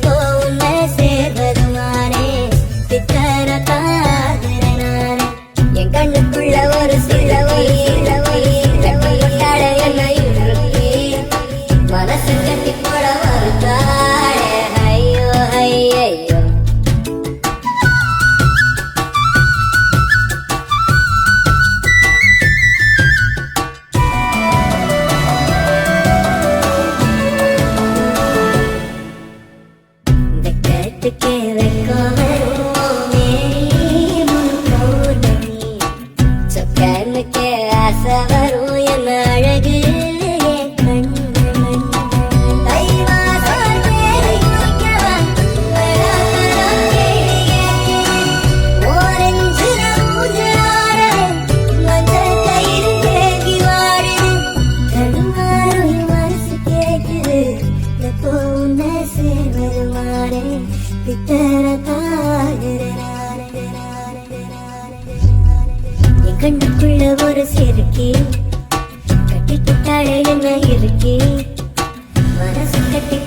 எப்போ உன்னை சேர்வதுமானே பித்தரத்தாகிறனானே என் கண்ணுக்குள்ள ஒரு கொண்டாட என்ன இருக்கு மனசு கட்டி போட வருத்தாடே ஐயோ ஐயோ வெக்கத்துக்கே வெக்கம் வருவோமே முழுக்கௌர்ணமி சொக்கனுக்கே ஆசை வரும் என்ன அழகு என் கண்ணு கண்ணுக்குள்ள ஒரு செருக்கி கட்டி புட்டாளே என்ன இருக்கி மனசு கட்டி